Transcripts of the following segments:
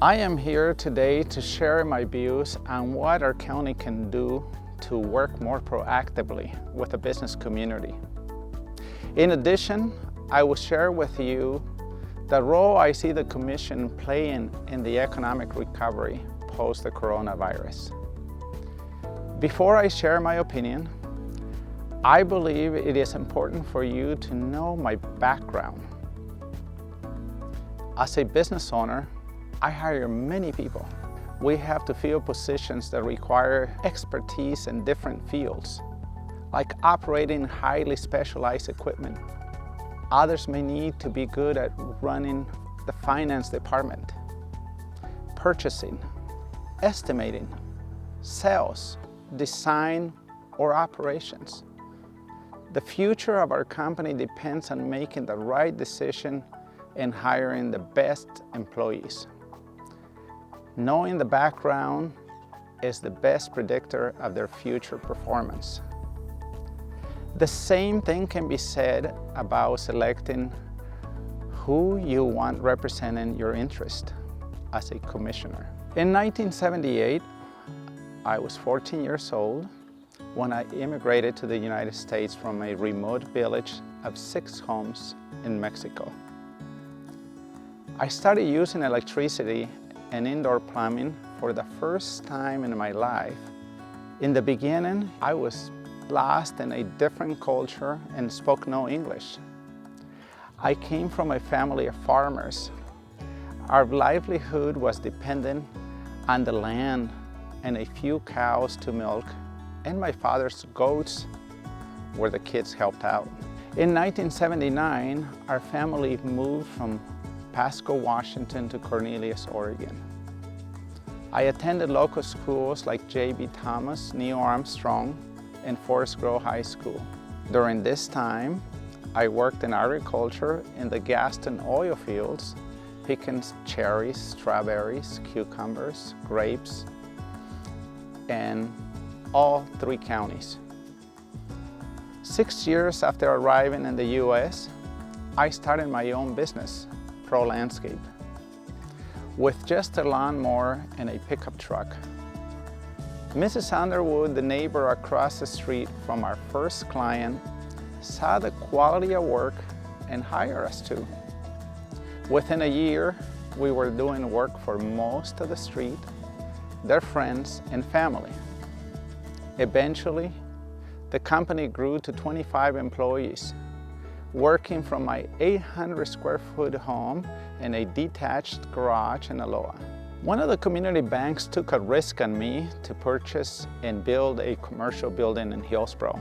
I am here today to share my views on what our county can do to work more proactively with the business community. In addition, I will share with you the role I see the Commission playing in the economic recovery post the coronavirus. Before I share my opinion, I believe it is important for you to know my background. As a business owner, I hire many people. We have to fill positions that require expertise in different fields, like operating highly specialized equipment. Others may need to be good at running the finance department, purchasing, estimating, sales, design, or operations. The future of our company depends on making the right decision and hiring the best employees. Knowing the background is the best predictor of their future performance. The same thing can be said about selecting who you want representing your interest as a commissioner. In 1978, I was 14 years old when I immigrated to the United States from a remote village of 6 homes in Mexico. I started using electricity and indoor plumbing for the first time in my life. In the beginning, I was lost in a different culture and spoke no English. I came from a family of farmers. Our livelihood was dependent on the land and a few cows to milk, and my father's goats where the kids helped out. In 1979, our family moved from Pasco, Washington to Cornelius, Oregon. I attended local schools like J.B. Thomas, Neil Armstrong, and Forest Grove High School. During this time, I worked in agriculture in the Gaston oil fields, picking cherries, strawberries, cucumbers, grapes, and all 3 counties. 6 years after arriving in the U.S., I started my own business, Pro Landscape, with just a lawnmower and a pickup truck. Mrs. Underwood, the neighbor across the street from our first client, saw the quality of work and hired us too. Within a year, we were doing work for most of the street, their friends and family. Eventually, the company grew to 25 employees, working from my 800 square foot home in a detached garage in Aloha. One of the community banks took a risk on me to purchase and build a commercial building in Hillsboro.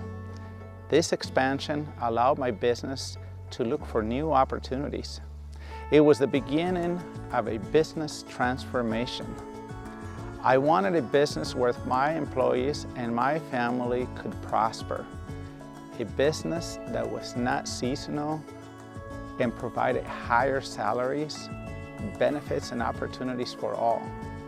This expansion allowed my business to look for new opportunities. It was the beginning of a business transformation. I wanted a business where my employees and my family could prosper. A business that was not seasonal and provided higher salaries, benefits, and opportunities for all.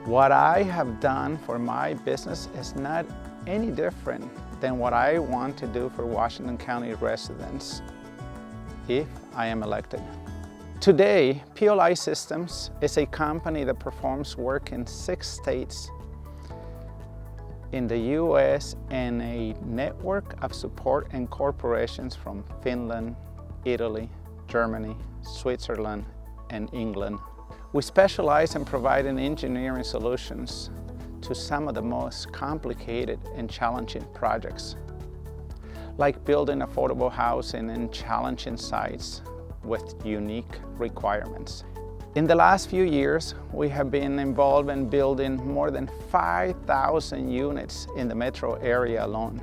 What I have done for my business is not any different than what I want to do for Washington County residents if I am elected. Today, PLI Systems is a company that performs work in 6 states in the U.S. and a network of support and corporations from Finland, Italy, Germany, Switzerland, and England. We specialize in providing engineering solutions to some of the most complicated and challenging projects, like building affordable housing in challenging sites with unique requirements. In the last few years, we have been involved in building more than 5,000 units in the metro area alone.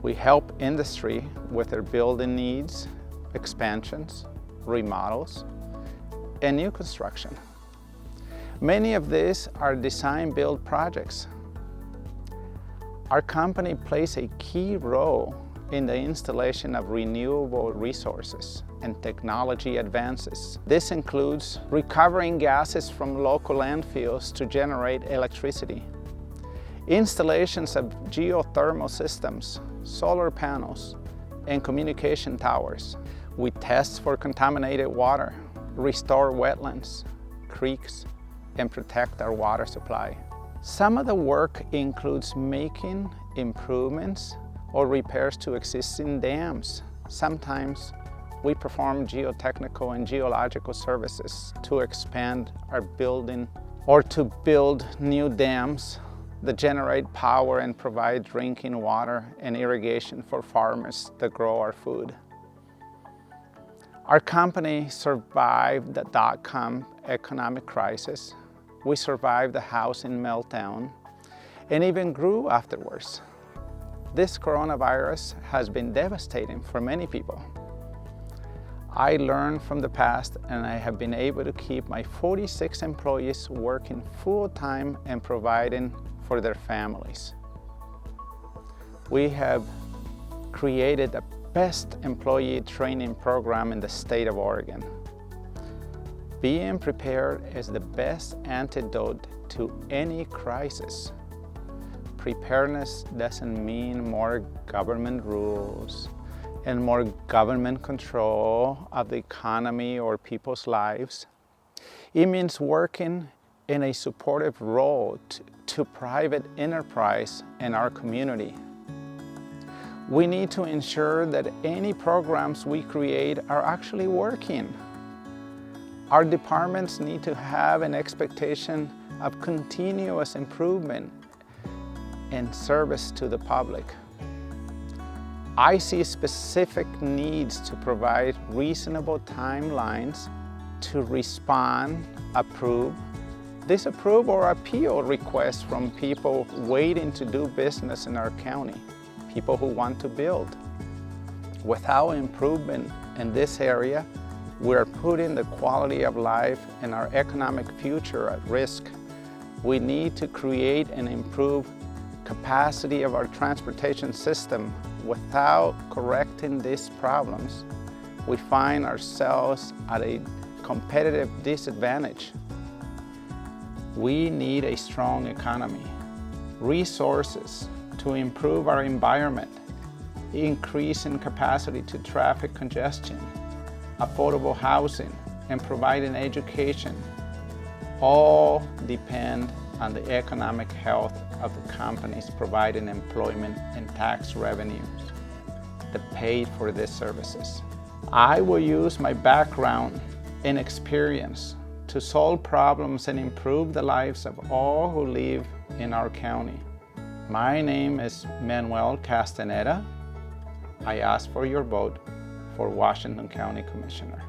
We help industry with their building needs, expansions, remodels, and new construction. Many of these are design-build projects. Our company plays a key role in the installation of renewable resources and technology advances. This includes recovering gases from local landfills to generate electricity, installations of geothermal systems, solar panels, and communication towers. We test for contaminated water, restore wetlands, creeks, and protect our water supply. Some of the work includes making improvements or repairs to existing dams. Sometimes we perform geotechnical and geological services to expand our building or to build new dams that generate power and provide drinking water and irrigation for farmers that grow our food. Our company survived the dot-com economic crisis. We survived the housing meltdown and even grew afterwards. This coronavirus has been devastating for many people. I learned from the past, and I have been able to keep my 46 employees working full-time and providing for their families. We have created the best employee training program in the state of Oregon. Being prepared is the best antidote to any crisis. Preparedness doesn't mean more government rules and more government control of the economy or people's lives. It means working in a supportive role to private enterprise in our community. We need to ensure that any programs we create are actually working. Our departments need to have an expectation of continuous improvement and service to the public. I see specific needs to provide reasonable timelines to respond, approve, disapprove, or appeal requests from people waiting to do business in our county, people who want to build. Without improvement in this area, we're putting the quality of life and our economic future at risk. We need to create and improve capacity of our transportation system. Without correcting these problems, we find ourselves at a competitive disadvantage. We need a strong economy, resources to improve our environment, increase in capacity to traffic congestion, affordable housing, and providing education. All depend on the economic health of the companies providing employment and tax revenues that pay for these services. I will use my background and experience to solve problems and improve the lives of all who live in our county. My name is Manuel Castaneda. I ask for your vote for Washington County Commissioner.